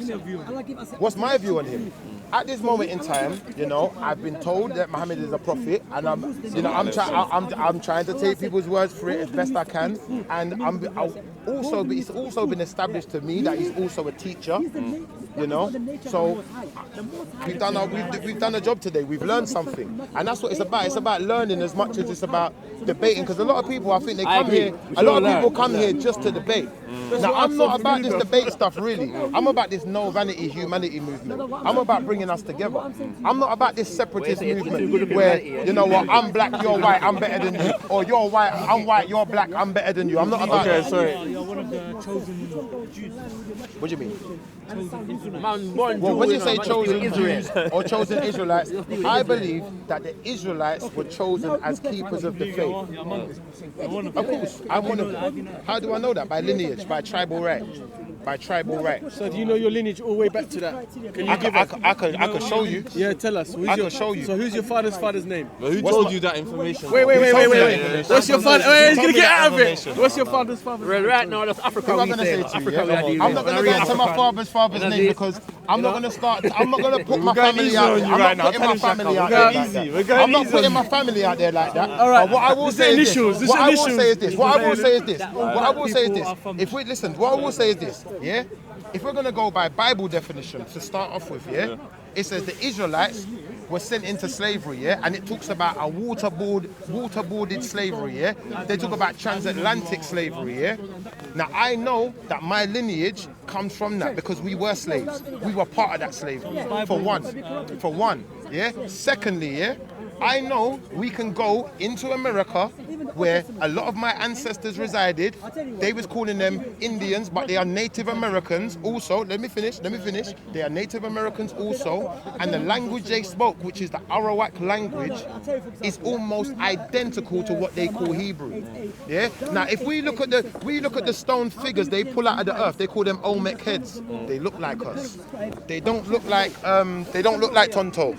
What's my view on him? At this moment in time, you know, I've been told that Muhammad is a prophet, and I'm trying to take people's words for it as best I can, and it's also been established to me that he's also a teacher, you know. So we've done a job today. We've learned something, and that's what it's about. It's about learning as much as it's about debating. Because a lot of people, I think they come here. A lot of people come here just to debate. Now I'm not about this debate stuff really. I'm about this no vanity humanity movement. I'm about bringing us together. I'm not about this separatist movement where, you know what, I'm black, you're white, I'm better than you, or you're white, I'm white, you're black, I'm better than you. I'm not about that. You're one of the chosen Jews. What do you mean? Well, when you say chosen Jews or chosen Israelites, I believe that the Israelites were chosen as keepers of the faith. Of course, I'm one of them. How do I know that? By lineage, by tribal right. By tribal right. So do you know your lineage all the way back to that? Can you give us? I can show you. Yeah, tell us. I can show you. So who's your father's name? Well, who told you that information? Wait. What's your father? Wait, he's gonna get out of it. What's your father's father? Right now, that's Africa. I'm not going to get to my father's name because I'm not going to start. I'm not going to put my family out there. I'm not putting my family out there like that. I'm not putting my family out there like that. All right. What I will say is this. What I will say is this. If we listen, what I will say is this. yeah, if we're gonna go by Bible definition to start off with, yeah, it says the Israelites were sent into slavery, yeah, and it talks about a waterboarded slavery, yeah. They talk about transatlantic slavery, yeah. Now I know that my lineage comes from that because we were slaves. We were part of that slavery. For one, yeah. Secondly, yeah, I know we can go into America where a lot of my ancestors resided. They was calling them Indians, but they are Native Americans also. Let me finish. They are Native Americans also. And the language they spoke, which is the Arawak language, is almost identical to what they call Hebrew. Yeah? Now, if we look at the stone figures they pull out of the earth, they call them Olmec heads. They look like us. They don't look like Tonto.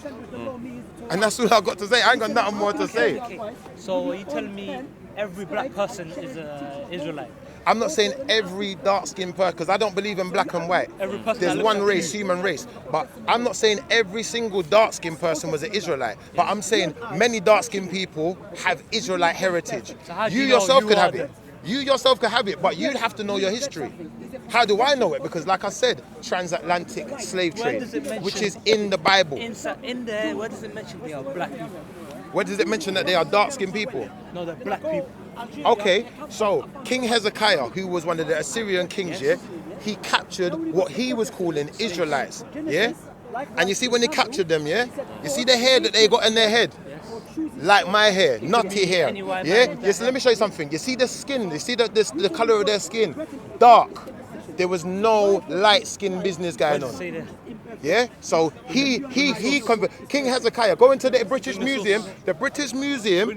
And that's all I've got to say. I ain't got nothing more to say. Okay. So you tell me every black person is an Israelite? I'm not saying every dark-skinned person, because I don't believe in black and white. There's one race, human race. But I'm not saying every single dark-skinned person was an Israelite. But I'm saying many dark-skinned people have Israelite heritage. So you yourself could have it. You yourself could have it, but you'd have to know your history. How do I know it? Because like I said, transatlantic slave trade, which is in the Bible. In there, where does it mention they are black people? Where does it mention that they are dark-skinned people? No, they're black people. Okay, so King Hezekiah, who was one of the Assyrian kings, yeah, he captured what he was calling Israelites, yeah? And you see when they captured them, yeah? You see the hair that they got in their head? Like my hair, nutty hair, yeah? Yes, let me show you something. You see the skin, you see the color of their skin? Dark. There was no light-skinned business going on. Yeah, so King Hezekiah, go into the British Museum. The British Museum,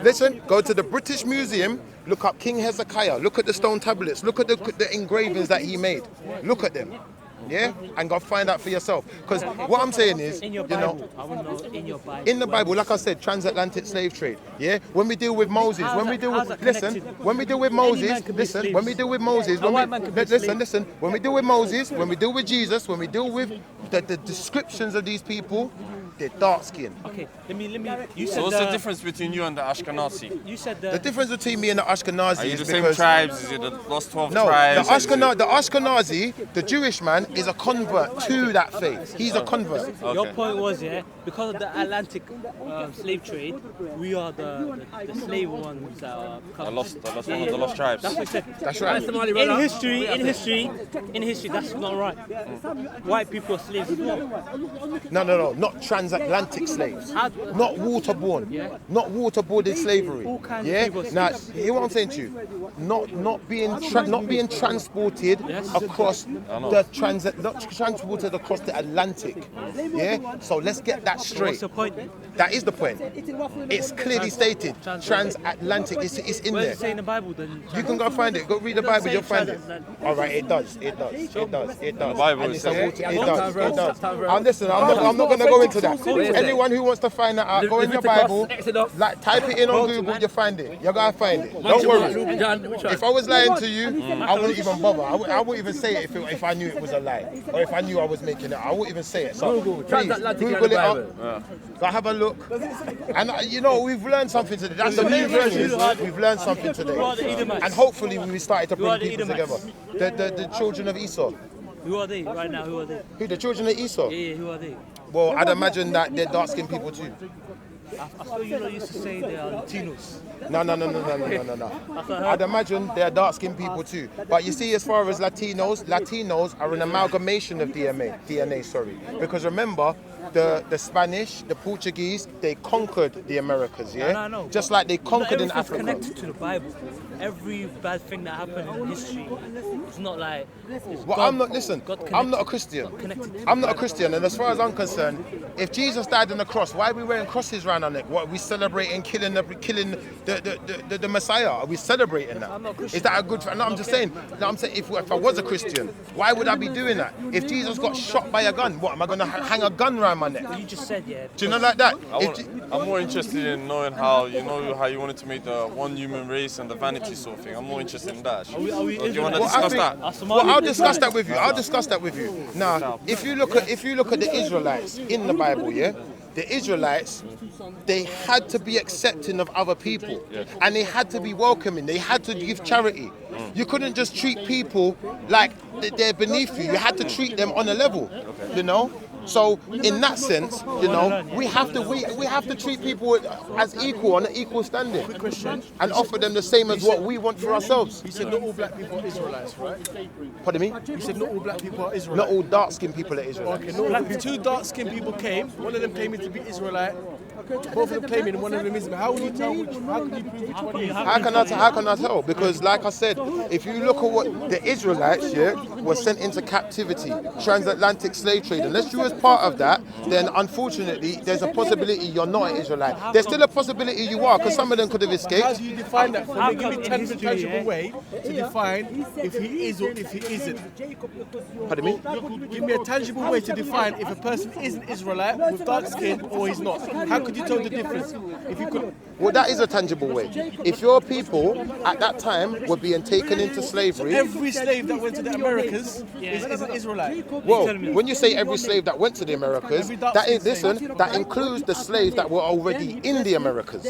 listen, go to the British Museum, look up King Hezekiah, look at the stone tablets, look at the engravings that he made. Look at them. Yeah, and go find out for yourself. Because what I'm saying is, in your Bible, I want to know in your Bible. In the Bible, like I said, transatlantic slave trade. Yeah, when we deal with Moses, when we deal with Moses, when we deal with Jesus, when we deal with the descriptions of these people, they're dark skinned. Okay, let me. You said so what's the difference between you and the Ashkenazi? You said the difference between me and the Ashkenazi are you is the same because tribes? Is it the lost 12 no, tribes? the Ashkenazi, the Jewish man, is a convert to that faith. He's a convert. Okay. Your point was, yeah, because of the Atlantic slave trade, we are the slave ones that are one of the lost tribes. That's what I said. That's right. In history, that's not right. White people are slaves as well. No, not transatlantic slaves. Not waterborne. Not waterboarded slavery. Yeah. Now, hear what I'm saying to you. Not being transported across the Atlantic. Yeah. So let's get that straight. What's the point? That is the point. It's clearly stated. Transatlantic. It's in Where there. does it say in the Bible then? You can go find it. Go read the Bible. You'll find it. All right. It does. The Bible And it's a says water. It does. Listen, I'm not going to go into that. Anyone who wants to find that out, go in your Bible, like type it in on Google, you find it. You're going to find it. Don't worry. If I was lying to you, I wouldn't even bother. I wouldn't even say it if I knew it was a lie. Or if I knew I was making it. I wouldn't even say it. So please, Google it up. Go have a look. And we've learned something today. That's the new version. We've learned something today. And hopefully we started to bring people together. The children of Esau. Who are they right now? Who are they? Who, the children of Esau? Yeah, who are they? Well, I'd imagine that they're dark-skinned people too. I thought you used to say they are Latinos. No. I'd imagine they're dark-skinned people too. But you see, as far as Latinos are an amalgamation of DNA. Because remember, the Spanish, the Portuguese, they conquered the Americas, yeah? No. Just like they conquered in Africa. Connected to the Bible. Every bad thing that happened in history, it's not like. Well, I'm not a Christian. I'm not a Christian, and as far as I'm concerned, if Jesus died on the cross, why are we wearing crosses around our neck? What are we celebrating? Killing the Messiah? Are we celebrating that? Is that a good? No, I'm just saying. No, I'm saying if I was a Christian, why would I be doing that? If Jesus got shot by a gun, what am I going to hang a gun around my neck? You just said, yeah. Do you know like that? I'm more interested in knowing how you wanted to make the one human race and the vanity sort of thing. I'm more interested in that. Do you want to discuss that? Well, I'll discuss that with you. Now, if you look at the Israelites in the Bible, yeah, the Israelites, they had to be accepting of other people, and they had to be welcoming. They had to give charity. You couldn't just treat people like they're beneath you. You had to treat them on a level, you know. So in that sense, you know, we have to treat people as equal, on an equal standing, and offer them the same as what we want for ourselves. You said not all black people are Israelites, right? Pardon me? You said not all black people are Israelites. Not all dark-skinned people are Israelites. Okay, two dark-skinned people came. One of them claiming to be Israelite. Both of them claiming, and one of them isn't. How would you tell which? How can you prove which one is? How can I tell? Because, like I said, if you look at what the Israelites were sent into captivity, transatlantic slave trade, unless you was part of that, then unfortunately there's a possibility you're not an Israelite. There's still a possibility you are, because some of them could have escaped. How do you define that? For me, give me 10 tangible way to define if he is or if he isn't. Pardon me? Give me a tangible way to define if a person is an Israelite with dark skin or he's not. How could you tell the difference? If you could. Well, that is a tangible way. If your people at that time were being taken into slavery, every slave that went to the Americas is an Israelite. Well, when you say every slave that went to the Americas, that includes the slaves that were already in the Americas.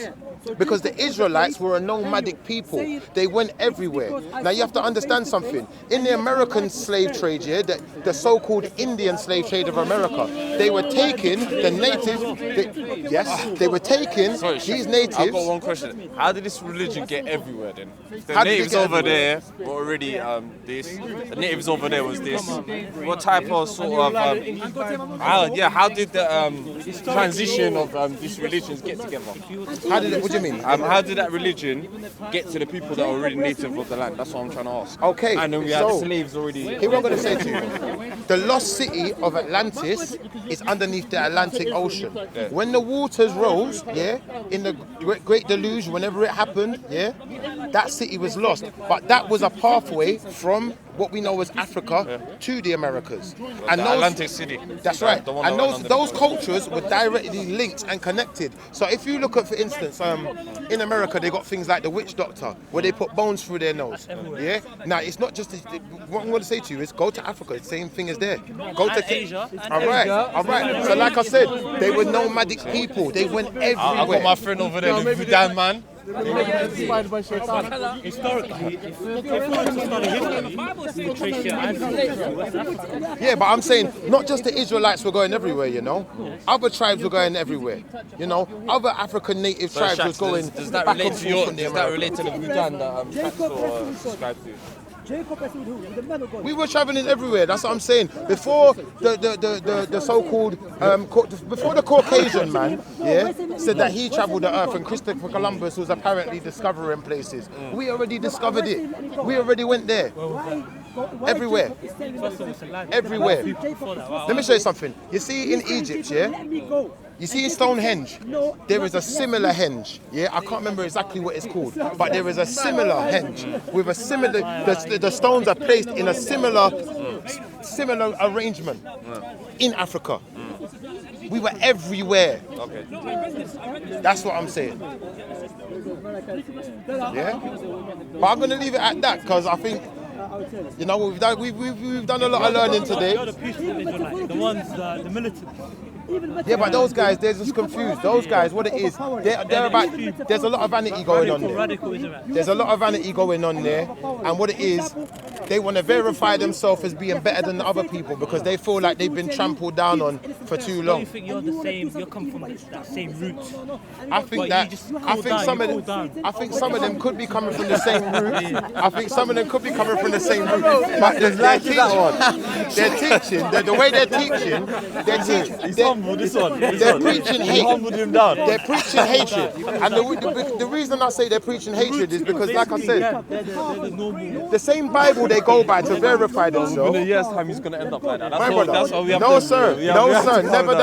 Because the Israelites were a nomadic people. They went everywhere. Now you have to understand something. In the American slave trade, the so-called Indian slave trade of America, they were taking the natives. They were taking these natives. I've got one question. How did this religion get everywhere then? The natives over there were already this. The natives over there was this. What type of sort of how did the transition of these religions get together? How did it? What do you mean? How did that religion get to the people that are already native of the land? That's what I'm trying to ask. Okay. And then we had the slaves already. Here what I'm going to say to you. The lost city of Atlantis is underneath the Atlantic Ocean. Yeah. When the waters rose, in the Great Deluge, whenever it happened, that city was lost. But that was a pathway from what we know as Africa to the Americas. And the Atlantic City. That's right. And those cultures were directly linked and connected. So if you look at, for instance, in America, they got things like the witch doctor, where they put bones through their nose. Yeah. Now it's not just what I'm going to say to you is go to Africa. The same thing is there. Go to Asia. All right. So like I said, they were nomadic people. They went everywhere. I got my friend over there, the Vudan man. Historically, if we want to study history, we trace your ancestry to West Africa. Yeah, but I'm saying not just the Israelites were going everywhere, you know. Other tribes were going everywhere. You know, other African native tribes was going does that back relate and to forth from the does that relate Americans. to the Vudan that Shaka subscribed to? We were traveling everywhere. That's what I'm saying. Before the so-called before the Caucasian man, said that he travelled the earth and Christopher Columbus was apparently discovering places. We already discovered it. We already went there. Everywhere. Everywhere. Let me show you something. You see in Egypt, you see in Stonehenge, there is a similar henge. I can't remember exactly what it's called, but there is a similar henge with a similar. The stones are placed in a similar arrangement in Africa. We were everywhere. Okay. That's what I'm saying. Yeah, but I'm gonna leave it at that because I think. You know, we've done a lot of learning today. You're the peaceful Israelites, the ones, the militants. Yeah, but those guys, they're just confused. Those guys, what it is, they're about. There's a lot of vanity going on there. There's a lot of vanity going on there, and what it is, they want to verify themselves as being better than the other people because they feel like they've been trampled down on for too long. You think you're the same? You come from that same root. I think some of them could be coming from the same root. I think some of them could be coming from the same root. But they're teaching, the way they're teaching, they're preaching hate. They're preaching hatred. And the reason I say they're preaching hatred is because, like I said, the same Bible they go by to verify themselves. In a year's time, he's going to end up like that. My brother, that's what we have no to sir, do. no sir, never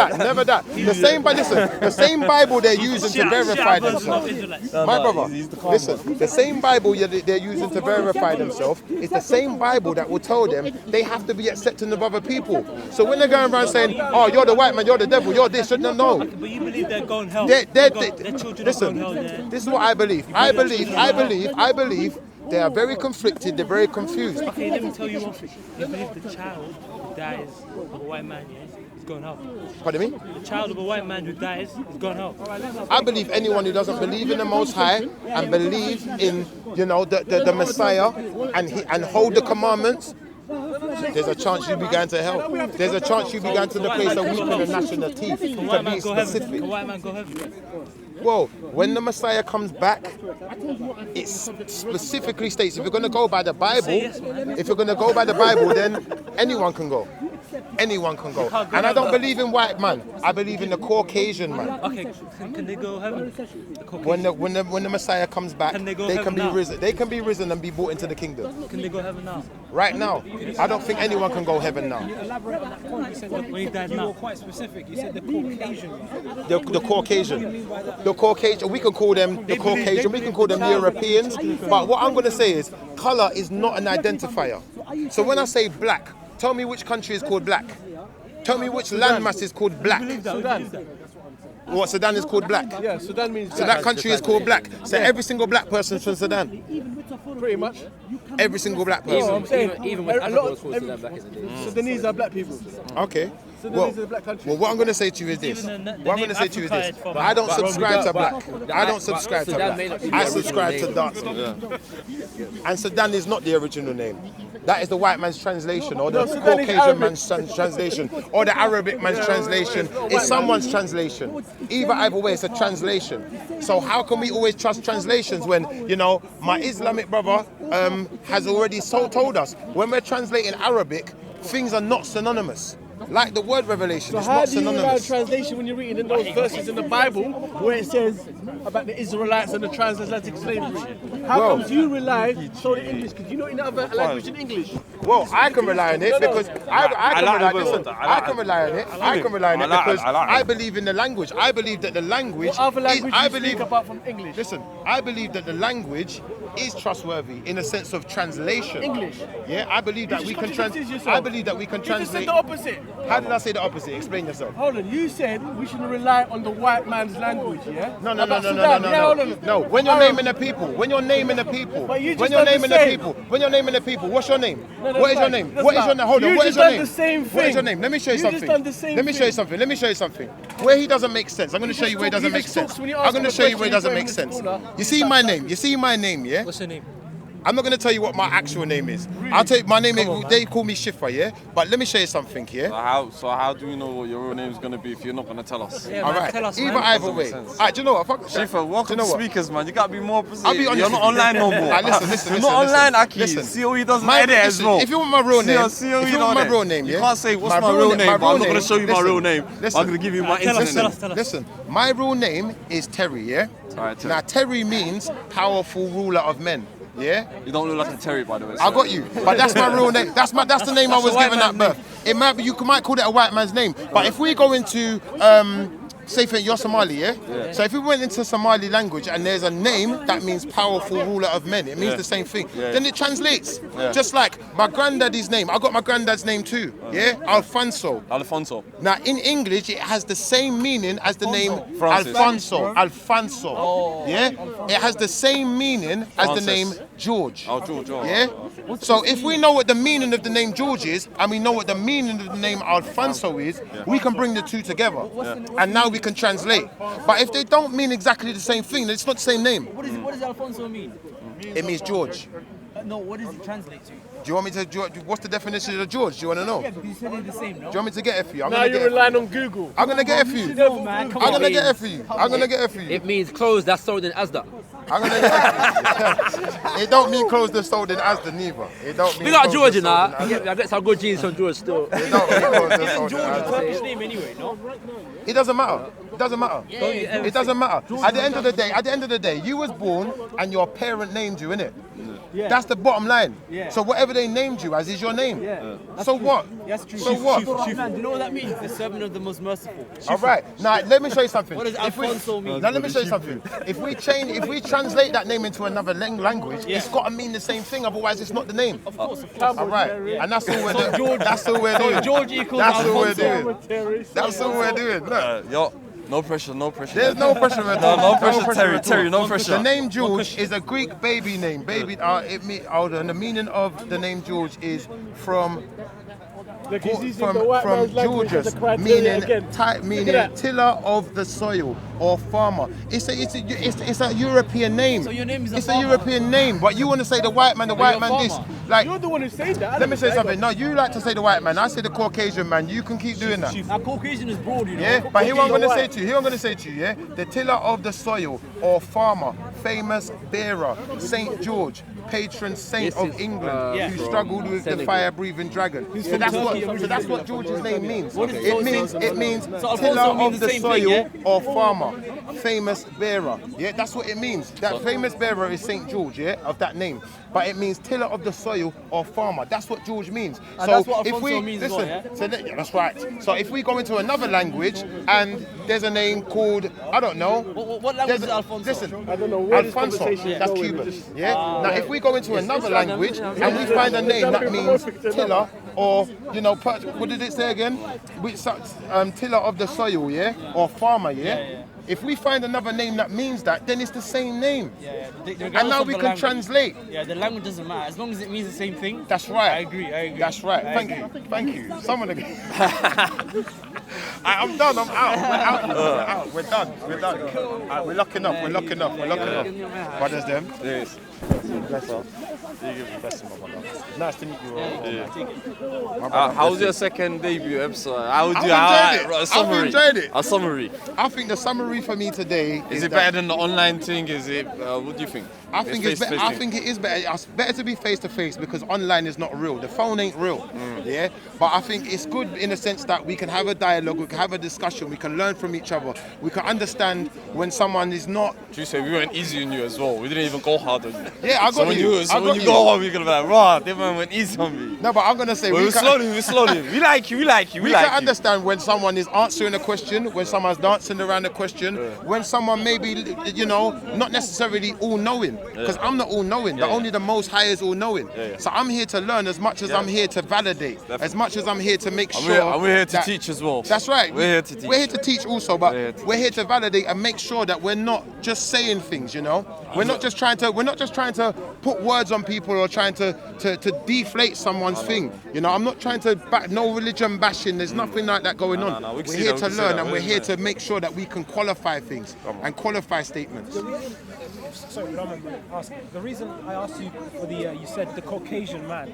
that. The same Bible they're using to verify themselves. My brother, listen, the same Bible they're using to verify themselves is the same Bible that will tell them they have to be accepting of other people. So when they're going around saying, oh, you're the white man, you're the devil, you're this, no. But you believe they're going hell. Listen, this is what I believe. I believe they are very conflicted, they're very confused. Okay, let me tell you one thing. You believe the child who dies of a white man, is going hell. Pardon me? The child of a white man who dies is going hell. I believe anyone who doesn't believe in the Most High and believe in, the Messiah and hold the commandments, there's a chance you be going to hell. There's a chance you be going to the place of weeping and gnashing of teeth, to be specific. Can white man go heaven? Well, when the Messiah comes back, it specifically states, if you're going to go by the Bible, then anyone can go. Anyone can go. And I don't believe in white man. I believe in the Caucasian man. Okay, can they go heaven? When the Messiah comes back, they can be risen. They can be risen and be brought into the kingdom. Can they go heaven now? Right now, I don't think anyone can go heaven now. Can you elaborate on that point? You said When he died now. were quite specific. You said the Caucasian. The Caucasian. The Caucasian, we can call them the Caucasian, we can call them Europeans. But what I'm going to say is, colour is not an identifier. So when I say black, tell me which country is called black. Tell me which landmass is called black. Sudan. What, Sudan is called black? Yeah, Sudan means So that country is called black. So every single black person is from Sudan. pretty much. Every single black No, person. I'm saying even when a Africa lot was called Sudan back in the day. Sudanese are black people. Okay. Sudanese is a black country. Well, what I'm going to say to you is this. Even the What I'm going to say to you is this. Africa is I don't from- subscribe to black. I don't subscribe to Sudan may not be black. I the subscribe to original dark skin. And Sudan is not the original name. That is the white man's translation, or the Sudan is Caucasian Arabic. man's translation, or the Arabic man's translation. It's someone's translation. Either way, it's a translation. So how can we always trust translations when, my Islamic brother has already told us, when we're translating Arabic, things are not synonymous. Like the word revelation, So it's how not do you rely on synonymous. translation when you're reading in those verses in the Bible where it says about the Israelites and the transatlantic slavery? How Well- comes you rely solely English? Because you know in other language in English. Well, I can rely on it because I can like rely. the word. Listen, I can rely on it. I can rely on it because I like it. I believe in the language. I believe that the language. What other language I do you believe. speak apart from English? Listen, I believe that the language is trustworthy in a sense of translation. English. Yeah, I believe that You we just can contradicted translate. yourself. I believe that we can You just said translate. the opposite. How did I say the opposite? Explain yourself. Hold on, you said we shouldn't rely on the white man's language, yeah? No. About Sudan. Yeah, hold on. No, when you're naming the people, when you're naming the people, But you just when you're done the naming the same. people, when you're naming the people, what's your name? No, that's What is your fine. name? That's What is fine. your name? Hold on, You what is just your done name? the same What is thing. your name? Let me show you You something. just done the same Let me show you thing. something. Let me show you something. Where he doesn't make sense. I'm going to show you where he doesn't he make just sense. talks when you I'm ask going to him a show you where it question, doesn't you make throw him sense. in the corner. You see my name? You see my name, yeah? What's your name? I'm not going to tell you what my actual name is. I'll tell you my name. They call me Shiffa, yeah? But let me show you something, yeah? So how do we know what your real name is going to be if you're not going to tell us? Yeah, All man, right. tell us, Either man. either Doesn't way. make sense. All right, do you know what? Fuck. Shiffa, Do welcome you know to what? speakers, man. You got to be more positive. I'll be honest You're with not you. online no more. Listen. You're not online, Aki. Listen. COE doesn't My- edit as listen, well. if you want my real name, COE if you want don't my edit. real name, yeah? You can't say, what's my real name, but I'm not going to show you my real name. Listen. I'm going to give you my Tell us, internet tell name. us. Listen, my real name is Terry, yeah? All right, Terry. Now, Terry means powerful ruler of men, yeah? You don't look like a Terry, by the way. I got you, but that's my real name. That's the name I was given at birth. It might be, you might call it a white man's name, but if we go into say for you're Somali, yeah? So if we went into Somali language and there's a name that means powerful ruler of men, it means the same thing. Then it translates. Just like my granddaddy's name, I got my granddad's name too, yeah? Alfonso. Alfonso. Now in English it has the same meaning as the name Francis. Alfonso. Yeah? It has the same meaning as the Francis. name George. Oh, George. Yeah? So if we know what the meaning of the name George is, and we know what the meaning of the name Alfonso is, we can bring the two together. And now we can translate. But if they don't mean exactly the same thing, then it's not the same name. What does Alfonso mean? It means George. No, what does it translate to? Do you want me to, what's the definition of George? Do you want to know? Yeah, because you said it's the same, no? Do you want me to get it for you? I'm Now gonna you're get it. relying on Google. I'm gonna get it for you. No, man, come I'm on. gonna get it for you. I'm gonna get it for you. It means clothes that's sold in Asda. I'm gonna get it for you. It don't mean clothes that's sold in Asda neither. It don't mean. We got clothes George that's in sold that. in Asda. I get some good jeans from George still. It don't mean clothes that's sold in Asda. Turkish name anyway, no? It doesn't matter. It doesn't matter. It doesn't matter. At the end of the day, you was born and your parent named you, innit? Yeah. That's the bottom line. Yeah. So whatever they named you as is your name. Yeah. So what? That's true. So what? Man, do you know what that means? The servant of the most merciful. All right. Now let me show you something. What does Alfonso mean? Now let me show you something. If we translate that name into another language, it's got to mean the same thing. Otherwise, it's not the name. Of course. All right. And that's all we're doing. That's all we're doing. George equals That's all we're Alfonso. doing. That's all we're doing. Look. Yo, no pressure, no pressure. There's no pressure at all. No pressure, Terry, at all. Terry, no pressure. The name George is a Greek baby name. And the meaning of the name George is from Look, he's using the white man's language as a Georgius, criteria again. meaning tiller of the soil or farmer. It's a European name. So your name is It's a European name, but you want to say the white man this. Like, You're the one who said that. let me say something. No, you like to say the white man. I say the Caucasian man. You can keep doing that. Now, Caucasian is broad, you know. Yeah, but here what I'm going to say to you. Here I'm going to say to you. Yeah, the tiller of the soil or farmer, famous bearer, Saint George, patron saint of England, who struggled with the fire-breathing dragon. So that's what George's name means. It means tiller of the soil or farmer, famous bearer. Yeah, that's what it means. That famous bearer is Saint George. Yeah, of that name. But it means tiller of the soil or farmer. That's what George means. And so that's what if we Alfonso means listen, as well, so that's right. So if we go into another language and there's a name called, I don't know. What language is Alfonso? Listen, I don't know where this Alfonso, conversation that's is going Cuban. with this. Yeah. Now if we go into another language and we find a name that means tiller or what did it say again? Tiller of the soil, yeah, or farmer, yeah. If we find another name that means that, then it's the same name. And now we can translate. Yeah, the language doesn't matter as long as it means the same thing. That's right. I agree. That's right. Thank you. Someone again. I'm done. I'm out. We're done. We're locking up. Brothers, them. Yes. Bless her. You give me blessing, my brother. Nice to meet you. How was your second debut episode? How would you? I've enjoyed it. A summary. I think the summary for me today Is it better than the online thing? Is it? What do you think? I think it's better. I think it is better. It's better to be face to face because online is not real. The phone ain't real. Yeah, but I think it's good in the sense that we can have a dialogue, we can have a discussion, we can learn from each other, we can understand when someone is not. You say we went easy on you as well. We didn't even go hard on you. Yeah, I got you. So when you go hard, we're gonna be like, raw. They went easy on me. No, but I'm gonna say we're slowly. We like you. We can understand when someone is answering a question, when someone's dancing around a question, when someone maybe not necessarily all knowing. Because I'm not all knowing. Only the Most High is all knowing. So I'm here to learn as much as I'm here to validate, as much as I'm here to make sure. And we're here to teach as well. That's right. We're here to teach. We're here to teach also, but we're here to validate and make sure that we're not just saying things. We're not just trying to put words on people or trying to deflate someone's thing. I'm not trying to back no religion bashing. There's nothing like that going on. We're here to learn and we're here to make sure that we can qualify things and qualify statements. Sorry, but I'm asking. The reason I asked you for you said the Caucasian man.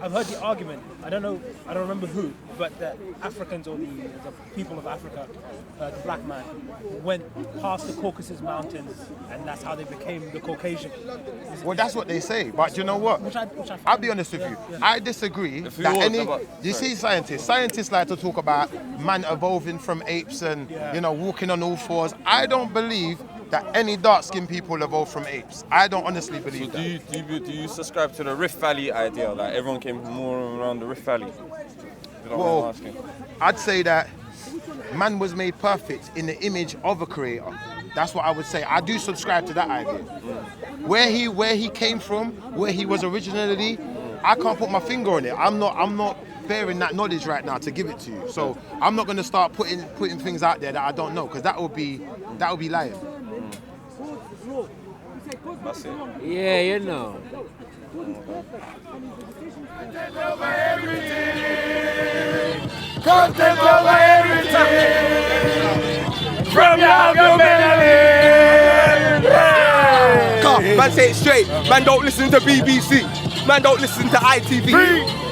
I've heard the argument. I don't remember who, but the Africans or the people of Africa, the black man, went past the Caucasus Mountains, and that's how they became the Caucasian. Well, that's what they say, but you know what? I'll be honest with you. I disagree that you see scientists like to talk about man evolving from apes and walking on all fours. I don't believe that any dark-skinned people evolve from apes. I don't honestly believe that. Do you subscribe to the Rift Valley idea? Like everyone came more around the Rift Valley? Well, I'd say that man was made perfect in the image of a creator. That's what I would say. I do subscribe to that idea. Where he came from, where he was originally, I can't put my finger on it. I'm not bearing that knowledge right now to give it to you. So I'm not going to start putting things out there that I don't know, because that would be lying. That's it. Yeah, Content over everything. From your Man, say it straight. Man, don't listen to BBC. Man, don't listen to ITV.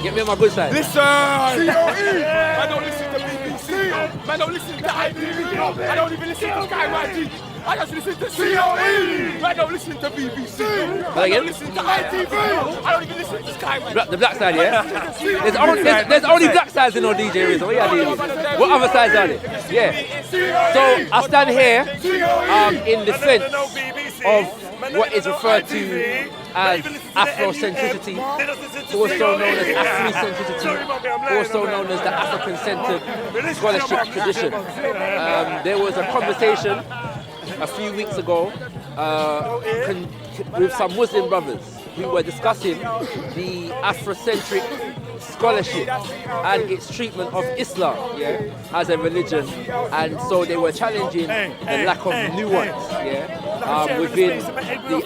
Get me on my good side. Listen. COE. Man, don't listen to BBC. Man, don't listen to ITV. I don't even listen to Sky YG. I just listen to COE. I don't listen to BBC. I don't listen to ITV. I don't even listen to Sky YG. The black side, yeah? There's only black sides in our DJ Riza. What are you doing? What other sides are there? Yeah. So I stand here in defense of what is referred to as Afrocentricity, also known as Afrocentricity, also known as the African-centered scholarship tradition. There was a conversation a few weeks ago with some Muslim brothers who were discussing the Afrocentric scholarship and its treatment of Islam as a religion, and so they were challenging the lack of nuance within the